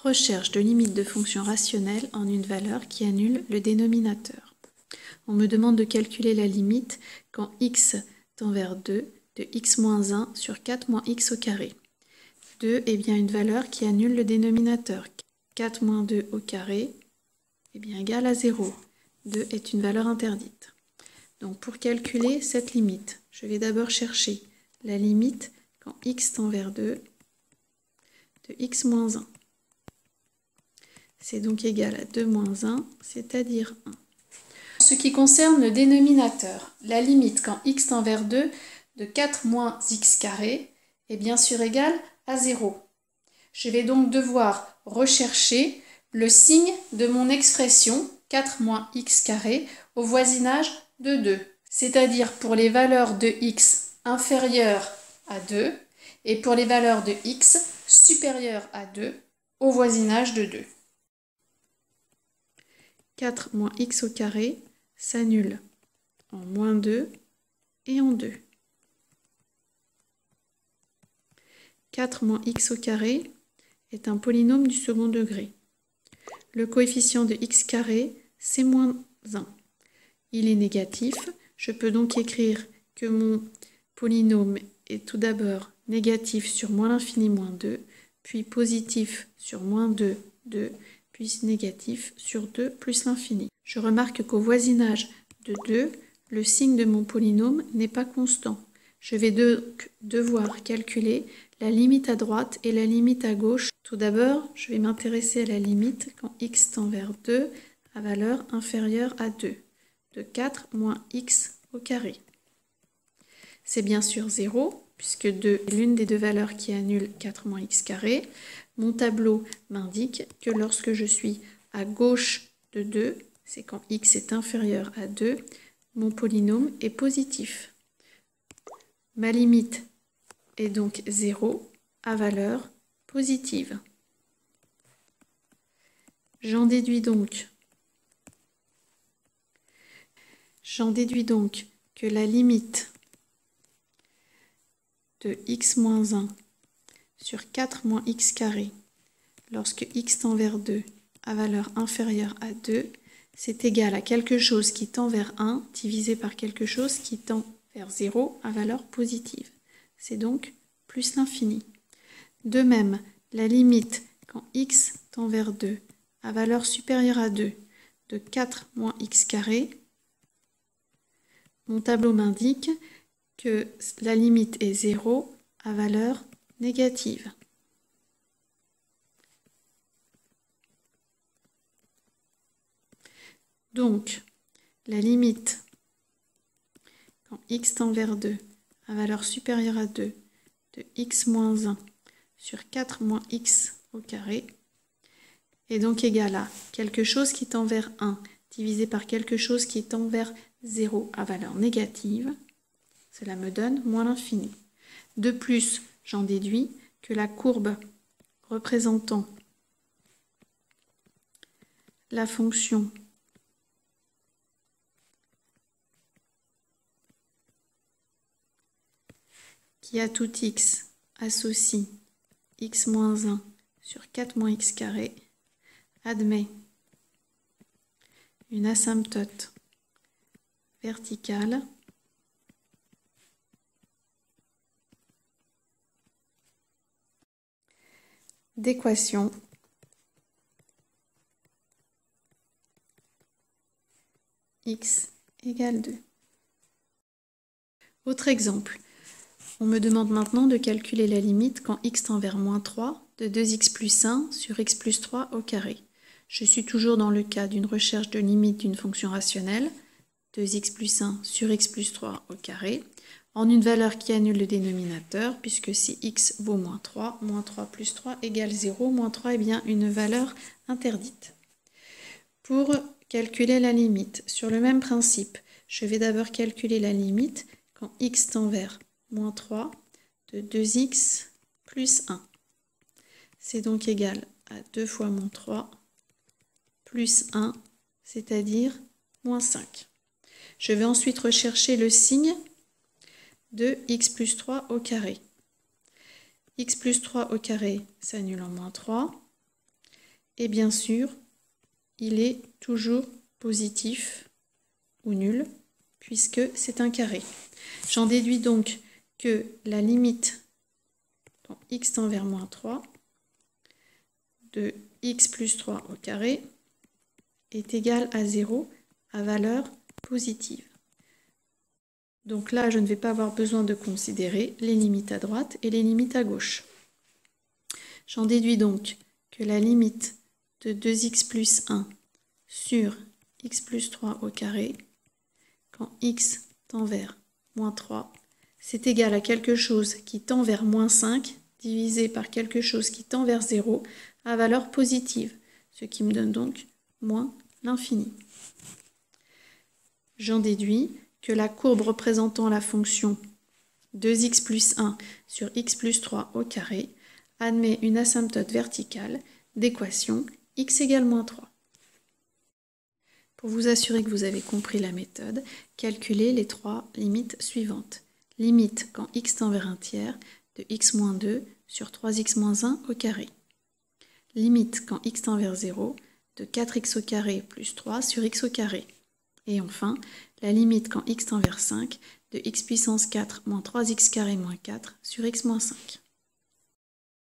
Recherche de limite de fonction rationnelle en une valeur qui annule le dénominateur. On me demande de calculer la limite quand x tend vers 2 de x moins 1 sur 4 moins x au carré. 2 est bien une valeur qui annule le dénominateur. 4 moins 2 au carré est bien égal à 0. 2 est une valeur interdite. Donc pour calculer cette limite, je vais d'abord chercher la limite quand x tend vers 2 de x moins 1. C'est donc égal à 2 moins 1, c'est-à-dire 1. En ce qui concerne le dénominateur, la limite quand x tend vers 2 de 4 moins x carré est bien sûr égale à 0. Je vais donc devoir rechercher le signe de mon expression 4 moins x carré au voisinage de 2, c'est-à-dire pour les valeurs de x inférieures à 2 et pour les valeurs de x supérieures à 2 au voisinage de 2. 4 moins x au carré s'annule en moins 2 et en 2. 4 moins x au carré est un polynôme du second degré. Le coefficient de x carré, c'est moins 1. Il est négatif. Je peux donc écrire que mon polynôme est tout d'abord négatif sur moins l'infini moins 2, puis positif sur moins 2, 2, puis négatif sur 2 plus l'infini. Je remarque qu'au voisinage de 2, le signe de mon polynôme n'est pas constant. Je vais donc devoir calculer la limite à droite et la limite à gauche. Tout d'abord, je vais m'intéresser à la limite quand x tend vers 2 à valeur inférieure à 2, de 4 moins x au carré. C'est bien sûr 0, puisque 2 est l'une des deux valeurs qui annule 4 moins x carré. Mon tableau m'indique que lorsque je suis à gauche de 2, c'est quand x est inférieur à 2, mon polynôme est positif. Ma limite est donc 0 à valeur positive. J'en déduis donc que la limite de x moins 1 sur 4 moins x carré, lorsque x tend vers 2 à valeur inférieure à 2, c'est égal à quelque chose qui tend vers 1 divisé par quelque chose qui tend vers 0 à valeur positive. C'est donc plus l'infini. De même, la limite quand x tend vers 2 à valeur supérieure à 2 de 4 moins x carré, mon tableau m'indique que la limite est 0 à valeur négative. Donc, la limite quand x tend vers 2 à valeur supérieure à 2 de x moins 1 sur 4 moins x au carré est donc égale à quelque chose qui tend vers 1 divisé par quelque chose qui tend vers 0 à valeur négative. Cela me donne moins l'infini. De plus, j'en déduis que la courbe représentant la fonction qui à tout x associe x moins 1 sur 4 moins x carré admet une asymptote verticale d'équation x égale 2. Autre exemple. On me demande maintenant de calculer la limite quand x tend vers moins 3 de 2x plus 1 sur x plus 3 au carré. Je suis toujours dans le cas d'une recherche de limite d'une fonction rationnelle, 2x plus 1 sur x plus 3 au carré, en une valeur qui annule le dénominateur, puisque si x vaut moins 3 plus 3 égale 0, moins 3 est bien une valeur interdite. Pour calculer la limite, sur le même principe, je vais d'abord calculer la limite quand x tend vers moins 3 de 2x plus 1. C'est donc égal à 2 fois moins 3 plus 1, c'est-à-dire moins 5. Je vais ensuite rechercher le signe de x plus 3 au carré. X plus 3 au carré s'annule en moins 3. Et bien sûr, il est toujours positif ou nul, puisque c'est un carré. J'en déduis donc que la limite, quand x tend vers moins 3, de x plus 3 au carré est égale à 0 à valeur positive. Donc là, je ne vais pas avoir besoin de considérer les limites à droite et les limites à gauche. J'en déduis donc que la limite de 2x plus 1 sur x plus 3 au carré, quand x tend vers moins 3, c'est égal à quelque chose qui tend vers moins 5 divisé par quelque chose qui tend vers 0 à valeur positive, ce qui me donne donc moins l'infini. J'en déduis que la courbe représentant la fonction 2x plus 1 sur x plus 3 au carré admet une asymptote verticale d'équation x égale moins 3. Pour vous assurer que vous avez compris la méthode, calculez les trois limites suivantes. Limite quand x tend vers un tiers de x moins 2 sur 3x moins 1 au carré. Limite quand x tend vers 0 de 4x au carré plus 3 sur x au carré. Et enfin, la limite quand x tend vers 5 de x puissance 4 moins 3x carré moins 4 sur x moins 5.